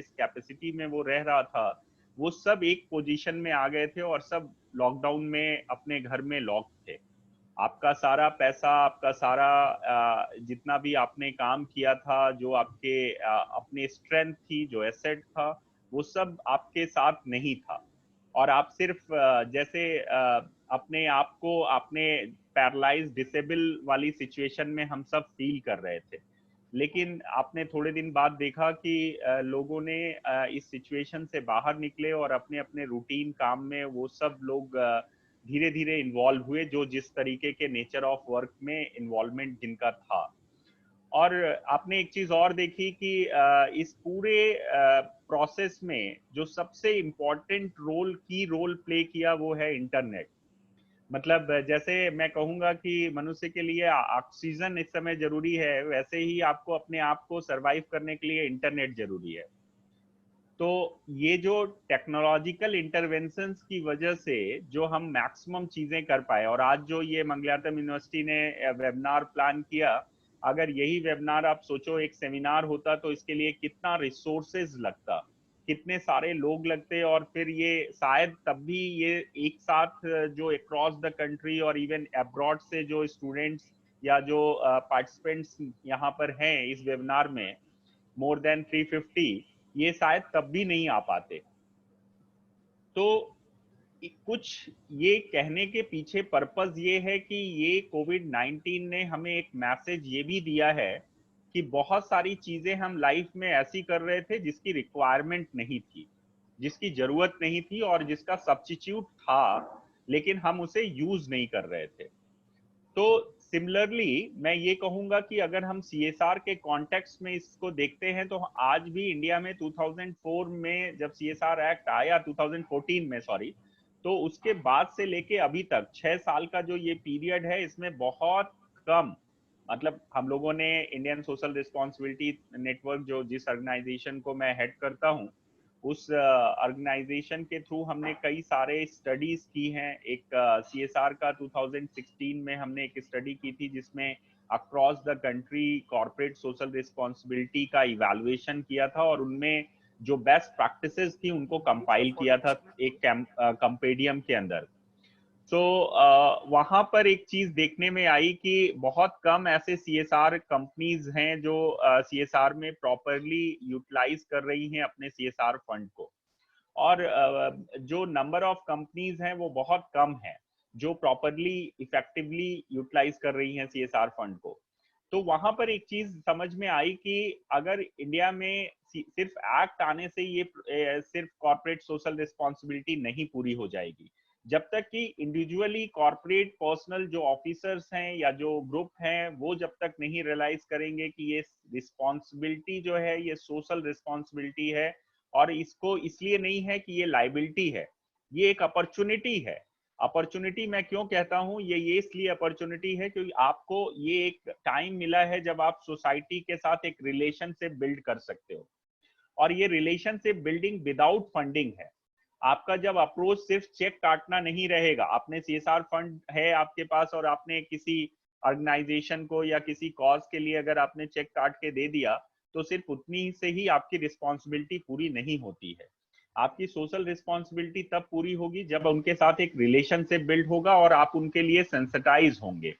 जिस कैपेसिटी में वो रह रहा था, वो सब एक पोजीशन में आ गए थे और सब लॉकडाउन में अपने घर में लॉक थे। आपका सारा पैसा, आपका सारा जितना भी आपने काम किया था, जो आपके अपने स्ट्रेंथ थी, जो एसेट था, वो सब आपके साथ नहीं था। और आप सिर्फ जैसे अपने आप को आपने पैरालाइज डिसेबल वाली सिचुएशन में हम सब फील कर रहे थे। लेकिन आपने थोड़े दिन बाद देखा कि लोगों ने इस सिचुएशन से बाहर निकले और अपने अपने रूटीन काम में वो सब लोग धीरे धीरे इन्वॉल्व हुए, जो जिस तरीके के नेचर ऑफ वर्क में इन्वॉल्वमेंट जिनका था। और आपने एक चीज और देखी कि इस पूरे प्रोसेस में जो सबसे इम्पोर्टेंट रोल प्ले किया वो है इंटरनेट। मतलब जैसे मैं कहूंगा कि मनुष्य के लिए ऑक्सीजन इस समय जरूरी है, वैसे ही आपको अपने आप को सरवाइव करने के लिए इंटरनेट जरूरी है। तो ये जो टेक्नोलॉजिकल इंटरवेंशंस की वजह से जो हम मैक्सिमम चीजें कर पाए, और आज जो ये मंगलातम यूनिवर्सिटी ने वेबिनार प्लान किया, अगर यही वेबिनार आप सोचो एक सेमिनार होता तो इसके लिए कितना रिसोर्सेज लगता, कितने सारे लोग लगते, और फिर ये शायद तब भी ये एक साथ जो अक्रॉस द कंट्री और इवन अब्रॉड से जो स्टूडेंट्स या जो पार्टिसिपेंट्स यहाँ पर हैं इस वेबिनार में, मोर देन 350, ये शायद तब भी नहीं आ पाते। तो कुछ ये कहने के पीछे पर्पस ये है कि ये कोविड-19 ने हमें एक मैसेज ये भी दिया है कि बहुत सारी चीजें हम लाइफ में ऐसी कर रहे थे जिसकी रिक्वायरमेंट नहीं थी, जिसकी जरूरत नहीं थी और जिसका सब्स्टिट्यूट था, लेकिन हम उसे यूज नहीं कर रहे थे। तो सिमिलरली मैं ये कहूंगा कि अगर हम सीएसआर के कॉन्टेक्स्ट में इसको देखते हैं, तो आज भी इंडिया में 2004 में जब सीएसआर एक्ट आया, 2014 में सॉरी, तो उसके बाद से लेके अभी तक 6 साल का जो ये पीरियड है, इसमें बहुत कम, मतलब हम लोगों ने इंडियन सोशल रिस्पॉन्सिबिलिटी नेटवर्क, जो जिस ऑर्गेनाइजेशन को मैं हेड करता हूँ, उस ऑर्गेनाइजेशन के थ्रू हमने कई सारे स्टडीज की हैं। एक सीएसआर का 2016 में हमने एक स्टडी की थी जिसमें across the country corporate social responsibility का इवैल्यूएशन किया था, और उनमें जो बेस्ट प्रैक्टिसेस थी उनको कंपाइल किया था एक कंपेडियम के अंदर। तो वहां पर एक चीज देखने में आई कि बहुत कम ऐसे सीएसआर कंपनीज हैं जो सीएसआर में प्रॉपरली यूटिलाइज कर रही हैं अपने सीएसआर फंड को, और जो नंबर ऑफ कंपनीज हैं वो बहुत कम है जो प्रॉपरली इफेक्टिवली यूटिलाइज कर रही हैं सीएसआर फंड को। तो वहां पर एक चीज समझ में आई कि अगर इंडिया में सिर्फ एक्ट आने से ये सिर्फ कॉर्पोरेट सोशल रिस्पॉन्सिबिलिटी नहीं पूरी हो जाएगी, जब तक कि इंडिविजुअली कॉर्पोरेट पर्सनल जो ऑफिसर्स हैं या जो ग्रुप हैं वो जब तक नहीं रियलाइज करेंगे कि ये रिस्पॉन्सिबिलिटी जो है ये सोशल रिस्पॉन्सिबिलिटी है, और इसको इसलिए नहीं है कि ये लाइबिलिटी है, ये एक अपॉर्चुनिटी है। अपॉर्चुनिटी मैं क्यों कहता हूं, ये इसलिए अपॉर्चुनिटी है क्योंकि आपको ये एक टाइम मिला है जब आप सोसाइटी के साथ एक रिलेशनशिप बिल्ड कर सकते हो, और ये रिलेशनशिप बिल्डिंग विदाउट फंडिंग है। आपका जब अप्रोच सिर्फ चेक काटना नहीं रहेगा, आपने सीएसआर फंड है आपके पास और आपने किसी ऑर्गेनाइजेशन को या किसी कॉज के लिए अगर आपने चेक काट के दे दिया, तो सिर्फ उतनी से ही आपकी रिस्पॉन्सिबिलिटी पूरी नहीं होती है। आपकी सोशल रिस्पॉन्सिबिलिटी तब पूरी होगी जब उनके साथ एक रिलेशनशिप बिल्ड होगा और आप उनके लिए सेंसिटाइज होंगे।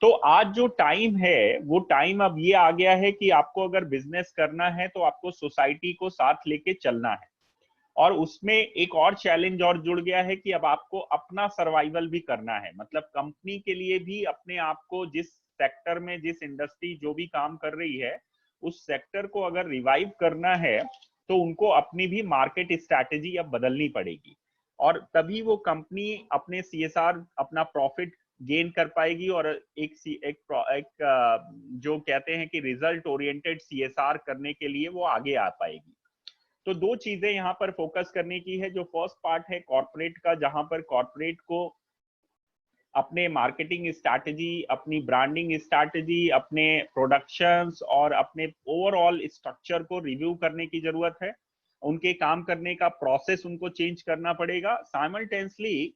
तो आज जो टाइम है वो टाइम अब ये आ गया है कि आपको अगर बिजनेस करना है तो आपको सोसाइटी को साथ लेके चलना है, और उसमें एक और चैलेंज और जुड़ गया है कि अब आपको अपना सर्वाइवल भी करना है। मतलब कंपनी के लिए भी अपने आप को जिस सेक्टर में, जिस इंडस्ट्री जो भी काम कर रही है, उस सेक्टर को अगर रिवाइव करना है तो उनको अपनी भी मार्केट स्ट्रैटेजी अब बदलनी पड़ेगी, और तभी वो कंपनी अपने सीएसआर अपना प्रॉफिट गेन कर पाएगी, और जो कहते हैं कि रिजल्ट ओरिएंटेड सीएसआर करने के लिए वो आगे आ पाएगी। तो दो चीजें यहाँ पर फोकस करने की है। जो फर्स्ट पार्ट है कॉर्पोरेट का, जहां पर कॉर्पोरेट को अपने मार्केटिंग स्ट्रैटेजी, अपनी ब्रांडिंग स्ट्रैटेजी, अपने प्रोडक्शंस और अपने ओवरऑल स्ट्रक्चर को रिव्यू करने की जरूरत है। उनके काम करने का प्रोसेस उनको चेंज करना पड़ेगा। साइमल्टेनियसली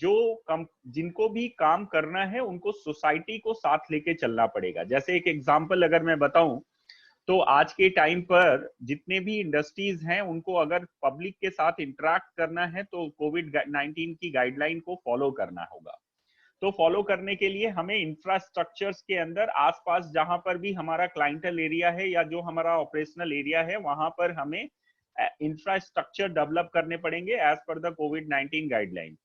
जो जिनको भी काम करना है उनको सोसाइटी को साथ लेके चलना पड़ेगा। जैसे एक एग्जांपल अगर मैं बताऊं, तो आज के टाइम पर जितने भी इंडस्ट्रीज हैं उनको अगर पब्लिक के साथ इंटरेक्ट करना है तो कोविड-19 की गाइडलाइन को फॉलो करना होगा। तो फॉलो करने के लिए हमें इंफ्रास्ट्रक्चर्स के अंदर आसपास जहां पर भी हमारा क्लाइंटल एरिया है या जो हमारा ऑपरेशनल एरिया है वहां पर हमें इंफ्रास्ट्रक्चर डेवलप करने पड़ेंगे as per the covid guideline.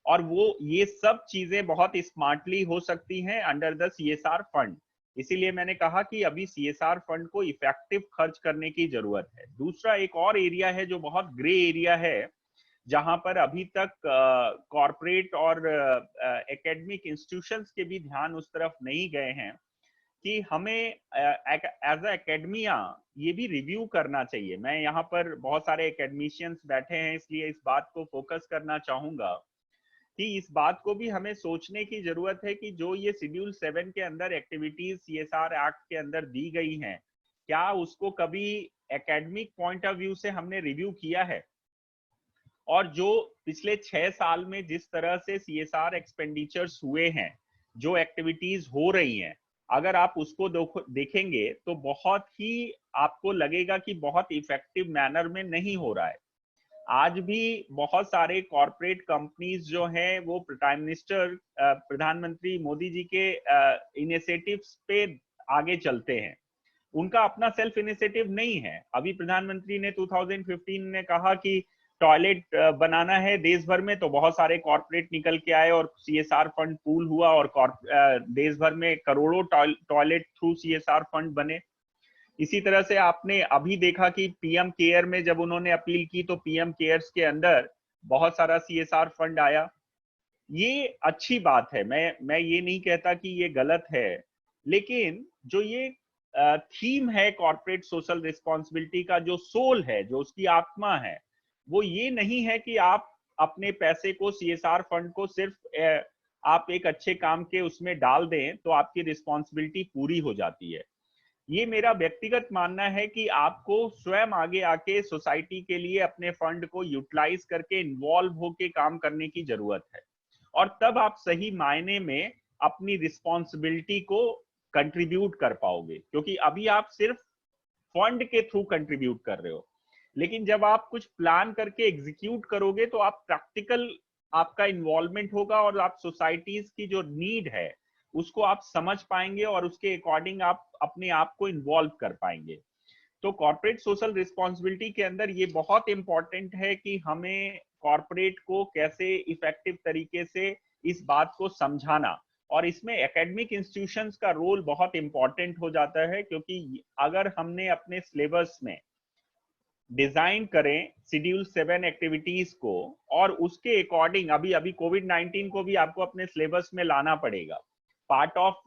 और वो ये सब चीजें बहुत स्मार्टली हो सकती हैं अंडर द सीएसआर फंड। इसीलिए मैंने कहा कि अभी सीएसआर फंड को इफेक्टिव खर्च करने की जरूरत है। दूसरा एक और एरिया है जो बहुत ग्रे एरिया है, जहां पर अभी तक कॉरपोरेट और एकेडमिक इंस्टीट्यूशंस के भी ध्यान उस तरफ नहीं गए हैं कि हमें एज अ एकेडमिया ये भी रिव्यू करना चाहिए। मैं यहाँ पर बहुत सारे एकेडमिशियंस बैठे हैं इसलिए इस बात को फोकस करना चाहूंगा कि इस बात को भी हमें सोचने की जरूरत है कि जो ये शेड्यूल 7 के अंदर एक्टिविटीज सीएसआर एक्ट के अंदर दी गई हैं, क्या उसको कभी एकेडमिक पॉइंट ऑफ व्यू से हमने रिव्यू किया है? और जो पिछले 6 साल में जिस तरह से सीएसआर एक्सपेंडिचर्स हुए हैं, जो एक्टिविटीज हो रही हैं, अगर आप उसको देखेंगे तो बहुत ही आपको लगेगा कि बहुत इफेक्टिव मैनर में नहीं हो रहा है। आज भी बहुत सारे कॉरपोरेट कंपनीज जो हैं वो प्राइम मिनिस्टर प्रधानमंत्री मोदी जी के इनिशिएटिव्स पे आगे चलते हैं। उनका अपना सेल्फ इनिशिएटिव नहीं है। अभी प्रधानमंत्री ने 2015 में कहा कि टॉयलेट बनाना है देश भर में, तो बहुत सारे कॉरपोरेट निकल के आए और सीएसआर फंड पूल हुआ और देश भर में करोड़ों टॉयलेट थ्रू सीएसआर फंड बने। इसी तरह से आपने अभी देखा कि पीएम केयर में जब उन्होंने अपील की तो पीएम केयर्स के अंदर बहुत सारा सीएसआर फंड आया। ये अच्छी बात है, मैं ये नहीं कहता कि ये गलत है, लेकिन जो ये थीम है कॉर्पोरेट सोशल रिस्पॉन्सिबिलिटी का, जो सोल है, जो उसकी आत्मा है, वो ये नहीं है कि आप अपने पैसे को सीएसआर फंड को सिर्फ आप एक अच्छे काम के उसमें डाल दें तो आपकी रिस्पॉन्सिबिलिटी पूरी हो जाती है। ये मेरा व्यक्तिगत मानना है कि आपको स्वयं आगे आके सोसाइटी के लिए अपने फंड को यूटिलाइज करके इन्वॉल्व होके काम करने की जरूरत है, और तब आप सही मायने में अपनी रिस्पॉन्सिबिलिटी को कंट्रीब्यूट कर पाओगे। क्योंकि अभी आप सिर्फ फंड के थ्रू कंट्रीब्यूट कर रहे हो, लेकिन जब आप कुछ प्लान करके एग्जीक्यूट करोगे तो आप प्रैक्टिकल आपका इन्वॉल्वमेंट होगा और आप सोसाइटीज की जो नीड है उसको आप समझ पाएंगे और उसके अकॉर्डिंग आप अपने आप को इन्वॉल्व कर पाएंगे। तो कॉर्पोरेट सोशल रिस्पॉन्सिबिलिटी के अंदर ये बहुत इंपॉर्टेंट है कि हमें कॉर्पोरेट को कैसे इफेक्टिव तरीके से इस बात को समझाना, और इसमें एकेडमिक इंस्टीट्यूशंस का रोल बहुत इंपॉर्टेंट हो जाता है। क्योंकि अगर हमने अपने सिलेबस में डिजाइन करें शेड्यूल 7 एक्टिविटीज को और उसके अकॉर्डिंग अभी अभी कोविड-19 को भी आपको अपने सिलेबस में लाना पड़ेगा। पार्ट ऑफ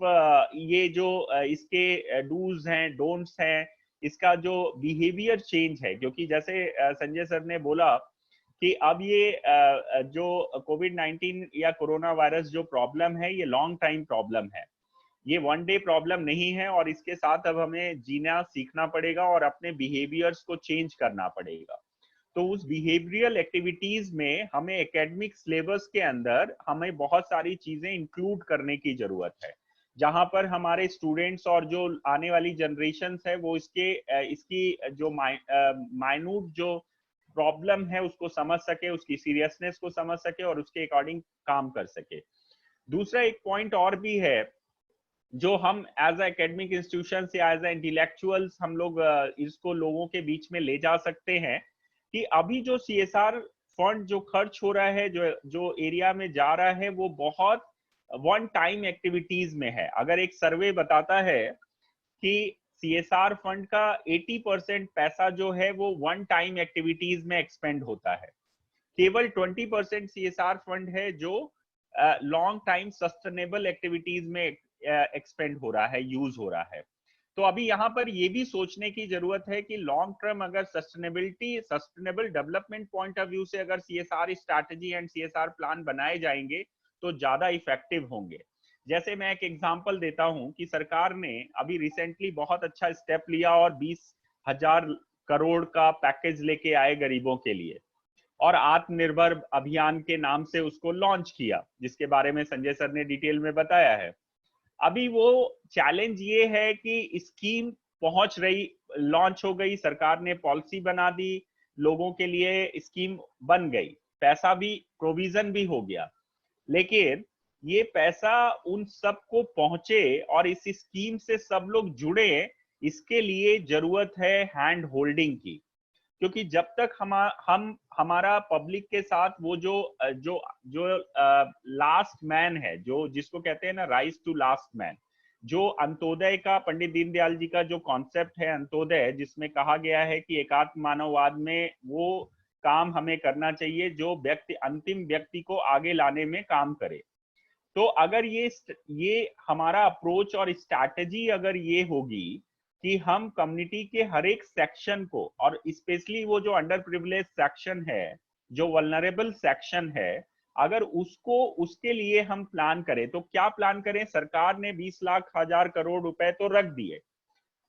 ये जो इसके डूज हैं, डोंट्स हैं, इसका जो बिहेवियर चेंज है, क्योंकि जैसे संजय सर ने बोला कि अब ये जो कोविड-19 या कोरोना वायरस जो प्रॉब्लम है ये लॉन्ग टाइम प्रॉब्लम है, ये वन डे प्रॉब्लम नहीं है, और इसके साथ अब हमें जीना सीखना पड़ेगा और अपने बिहेवियर्स को चेंज करना पड़ेगा। तो उस बिहेवियरल एक्टिविटीज में हमें एकेडमिक सिलेबस के अंदर हमें बहुत सारी चीजें इंक्लूड करने की जरूरत है, जहां पर हमारे स्टूडेंट्स और जो आने वाली जनरेशन है वो इसकी जो माइन्यूट जो प्रॉब्लम है उसको समझ सके, उसकी सीरियसनेस को समझ सके और उसके अकॉर्डिंग काम कर सके। दूसरा एक पॉइंट और भी है जो हम एज एकेडमिक इंस्टीट्यूशन या एज इंटेलेक्चुअल्स हम लोग इसको लोगों के बीच में ले जा सकते हैं कि अभी जो सीएसआर फंड जो खर्च हो रहा है, जो जो एरिया में जा रहा है, वो बहुत वन टाइम एक्टिविटीज में है। अगर एक सर्वे बताता है कि सीएसआर फंड का 80% पैसा जो है वो वन टाइम एक्टिविटीज में एक्सपेंड होता है, केवल 20% सीएसआर फंड है जो लॉन्ग टाइम सस्टेनेबल एक्टिविटीज में एक्सपेंड हो रहा है, यूज हो रहा है। तो अभी यहाँ पर ये भी सोचने की जरूरत है कि लॉन्ग टर्म अगर sustainable development point of view से अगर CSR strategy and CSR plan बनाए जाएंगे तो ज्यादा इफेक्टिव होंगे। जैसे मैं एक एग्जांपल देता हूं कि सरकार ने अभी रिसेंटली बहुत अच्छा स्टेप लिया और 20,000 करोड़ का पैकेज लेके आए गरीबों के लिए, और आत्मनिर्भर अभियान के नाम से उसको लॉन्च किया, जिसके बारे में संजय सर ने डिटेल में बताया है। अभी वो चैलेंज ये है कि स्कीम पहुंच रही लॉन्च हो गई, सरकार ने पॉलिसी बना दी, लोगों के लिए स्कीम बन गई, पैसा भी प्रोविजन भी हो गया, लेकिन ये पैसा उन सबको पहुंचे और इस स्कीम से सब लोग जुड़े, इसके लिए जरूरत है हैंड होल्डिंग की। क्योंकि जब तक हम हमारा पब्लिक के साथ वो जो जो जो लास्ट मैन है, जो जिसको कहते हैं ना राइज टू लास्ट मैन, जो अंत्योदय का, पंडित दीनदयाल जी का जो कॉन्सेप्ट है अंत्योदय, जिसमें कहा गया है कि एकात्म मानववाद में वो काम हमें करना चाहिए जो व्यक्ति अंतिम व्यक्ति को आगे लाने में काम करे। तो अगर ये हमारा अप्रोच और स्ट्रैटेजी अगर ये होगी कि हम कम्युनिटी के हर एक सेक्शन को, और स्पेशली वो जो अंडर प्रिविलेज सेक्शन है, जो वल्नरेबल सेक्शन है, अगर उसको उसके लिए हम प्लान करें, तो क्या प्लान करें? सरकार ने 20 लाख 1000 करोड़ रुपए तो रख दिए,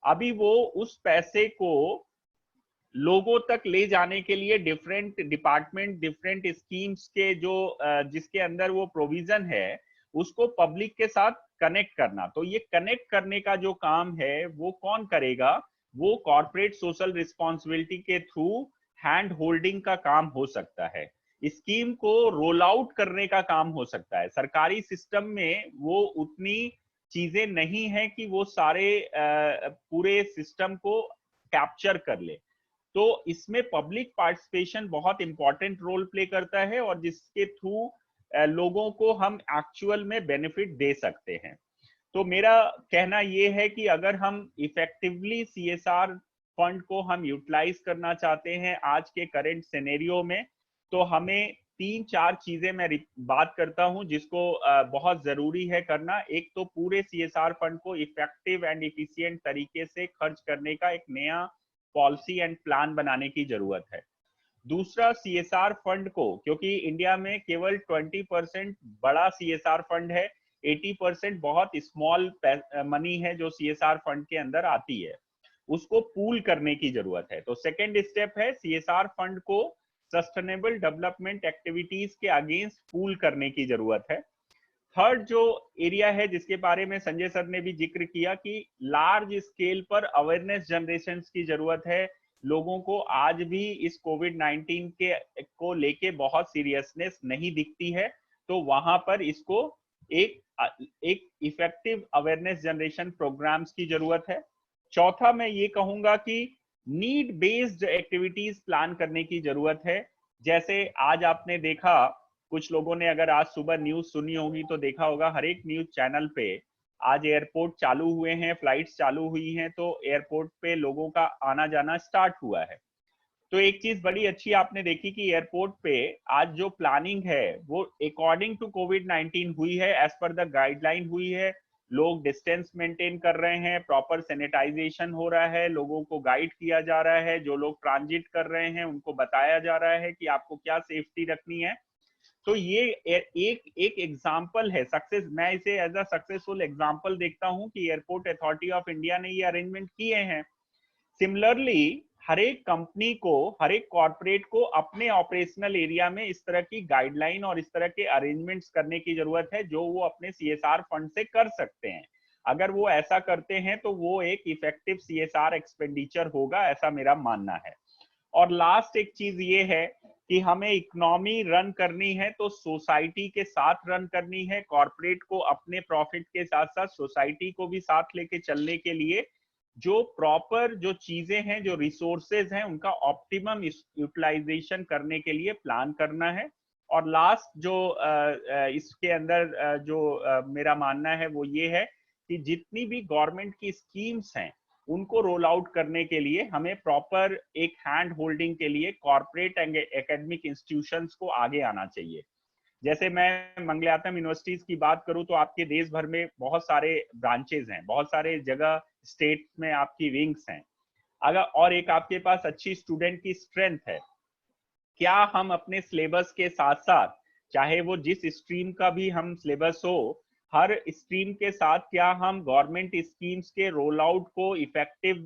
अभी वो उस पैसे को लोगों तक ले जाने के लिए डिफरेंट डिपार्टमेंट, डिफरेंट स्कीम्स के जो जिसके अंदर वो प्रोविजन है, उसको पब्लिक के साथ कनेक्ट करना। तो ये कनेक्ट करने का जो काम है वो कौन करेगा? वो कॉर्पोरेट सोशल रिस्पॉन्सिबिलिटी के थ्रू हैंड होल्डिंग का काम हो सकता है, स्कीम को रोल आउट करने का काम हो सकता है। सरकारी सिस्टम में वो उतनी चीजें नहीं है कि वो सारे पूरे सिस्टम को कैप्चर कर ले। तो इसमें पब्लिक पार्टिसिपेशन बहुत इंपॉर्टेंट रोल प्ले करता है, और जिसके थ्रू लोगों को हम एक्चुअल में बेनिफिट दे सकते हैं। तो मेरा कहना यह है कि अगर हम इफेक्टिवली सीएसआर फंड को हम यूटिलाइज करना चाहते हैं आज के करंट सिनेरियो में, तो हमें 3-4 चीजें मैं बात करता हूं जिसको बहुत जरूरी है करना। एक तो पूरे सीएसआर फंड को इफेक्टिव एंड इफिशिएंट तरीके से खर्च करने का एक नया पॉलिसी एंड प्लान बनाने की जरूरत है। दूसरा, सीएसआर फंड को, क्योंकि इंडिया में केवल 20% बड़ा सीएसआर फंड है, 80% बहुत स्मॉल मनी है जो सीएसआर फंड के अंदर आती है, उसको पूल करने की जरूरत है। तो सेकेंड स्टेप है सीएसआर फंड को सस्टेनेबल डेवलपमेंट एक्टिविटीज के अगेंस्ट पूल करने की जरूरत है। थर्ड जो एरिया है जिसके बारे में संजय सर ने भी जिक्र किया कि लार्ज स्केल पर अवेयरनेस जनरेशन की जरूरत है। लोगों को आज भी इस कोविड-19 के को लेके बहुत सीरियसनेस नहीं दिखती है, तो वहां पर इसको एक एक इफेक्टिव अवेयरनेस जनरेशन प्रोग्राम्स की जरूरत है। चौथा, मैं ये कहूंगा कि नीड बेस्ड एक्टिविटीज प्लान करने की जरूरत है। जैसे आज आपने देखा, कुछ लोगों ने अगर आज सुबह न्यूज सुनी होगी तो देखा होगा हर एक न्यूज चैनल पे आज एयरपोर्ट चालू हुए हैं, फ्लाइट्स चालू हुई हैं, तो एयरपोर्ट पे लोगों का आना जाना स्टार्ट हुआ है। तो एक चीज बड़ी अच्छी आपने देखी कि एयरपोर्ट पे आज जो प्लानिंग है वो अकॉर्डिंग टू कोविड-19 हुई है, एज पर द गाइडलाइन हुई है। लोग डिस्टेंस मेंटेन कर रहे हैं, प्रॉपर सैनिटाइजेशन हो रहा है, लोगों को गाइड किया जा रहा है, जो लोग ट्रांजिट कर रहे हैं उनको बताया जा रहा है कि आपको क्या सेफ्टी रखनी है। तो ये एक एक एग्जाम्पल है सक्सेस, मैं इसे एज अ सक्सेसफुल एग्जाम्पल देखता हूं कि एयरपोर्ट अथॉरिटी ऑफ इंडिया ने ये अरेंजमेंट किए हैं। सिमिलरली हर एक कंपनी को, हर एक कॉर्पोरेट को अपने ऑपरेशनल एरिया में इस तरह की गाइडलाइन और इस तरह के अरेंजमेंट्स करने की जरूरत है जो वो अपने सीएसआर फंड से कर सकते हैं। अगर वो ऐसा करते हैं तो वो एक इफेक्टिव सीएसआर एक्सपेंडिचर होगा, ऐसा मेरा मानना है। और लास्ट एक चीज ये है कि हमें इकोनॉमी रन करनी है तो सोसाइटी के साथ रन करनी है। कॉर्पोरेट को अपने प्रॉफिट के साथ साथ सोसाइटी को भी साथ लेके चलने के लिए जो प्रॉपर जो चीजें हैं, जो रिसोर्सेज हैं, उनका ऑप्टिमम यूटिलाइजेशन करने के लिए प्लान करना है। और लास्ट जो इसके अंदर जो मेरा मानना है वो ये है कि जितनी भी गवर्नमेंट की स्कीम्स हैं उनको रोल आउट करने के लिए हमें प्रॉपर एक हैंड होल्डिंग के लिए कॉर्पोरेट एंड एकेडमिक इंस्टीट्यूशंस को आगे आना चाहिए। जैसे मैं मंगलयातम यूनिवर्सिटीज की बात करूं तो आपके देश भर में बहुत सारे ब्रांचेज हैं, बहुत सारे जगह स्टेट में आपकी विंग्स हैं। अगर और एक आपके पास अच्छी स्टूडेंट की स्ट्रेंथ है, क्या हम अपने सिलेबस के साथ साथ, चाहे वो जिस स्ट्रीम का भी हम सिलेबस हो, हर स्ट्रीम के साथ क्या हम गवर्नमेंट स्कीम्स के रोल आउट को इफेक्टिव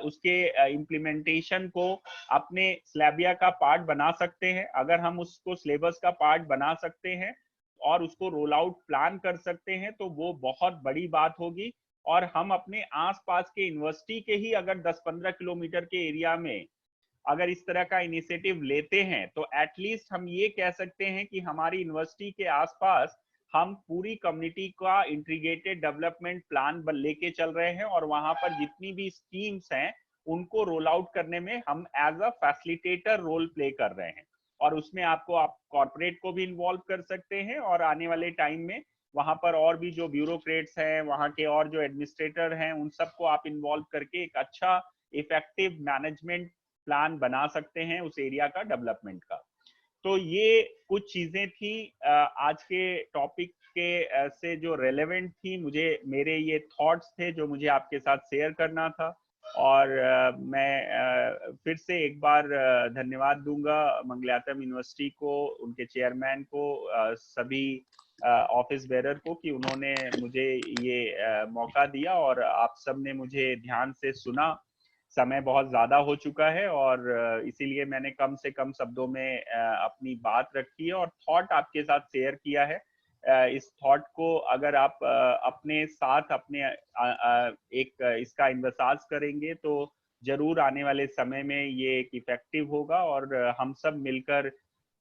उसके इम्प्लीमेंटेशन को अपने स्लैबिया का पार्ट बना सकते हैं? अगर हम उसको सिलेबस का पार्ट बना सकते हैं और उसको रोल आउट प्लान कर सकते हैं तो वो बहुत बड़ी बात होगी। और हम अपने आसपास के यूनिवर्सिटी के ही अगर 10-15 किलोमीटर के एरिया में अगर इस तरह का इनिशिएटिव लेते हैं तो एटलीस्ट हम ये कह सकते हैं कि हमारी यूनिवर्सिटी के आसपास हम पूरी कम्युनिटी का इंटीग्रेटेड डेवलपमेंट प्लान लेके चल रहे हैं, और वहां पर जितनी भी स्कीम्स हैं उनको रोल आउट करने में हम as a facilitator role play कर रहे हैं। और उसमें आपको आप कॉर्पोरेट को भी इन्वॉल्व कर सकते हैं, और आने वाले टाइम में वहां पर और भी जो ब्यूरोक्रेट्स हैं, वहां के और जो एडमिनिस्ट्रेटर हैं, उन सबको आप इन्वॉल्व करके एक अच्छा इफेक्टिव मैनेजमेंट प्लान बना सकते हैं उस एरिया का डेवलपमेंट का। तो ये कुछ चीजें थी आज के टॉपिक के से जो रेलेवेंट थी, मुझे मेरे ये थॉट्स थे जो मुझे आपके साथ शेयर करना था। और मैं फिर से एक बार धन्यवाद दूंगा मंगलायतम यूनिवर्सिटी को, उनके चेयरमैन को, सभी ऑफिस बेरर को कि उन्होंने मुझे ये मौका दिया और आप सब ने मुझे ध्यान से सुना। समय बहुत ज्यादा हो चुका है और इसीलिए मैंने कम से कम शब्दों में अपनी बात रखी है और थॉट आपके साथ शेयर किया है। इस थॉट को अगर आप अपने साथ अपने एक इसका इन्वसाज करेंगे तो जरूर आने वाले समय में ये एक इफेक्टिव होगा, और हम सब मिलकर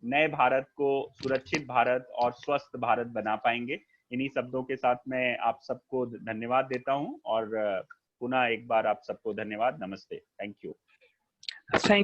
नए भारत को सुरक्षित भारत और स्वस्थ भारत बना पाएंगे। इन्हीं शब्दों के साथ मैं आप सबको धन्यवाद देता हूं, और पुनः एक बार आप सबको धन्यवाद। नमस्ते। Thank you. Thank you.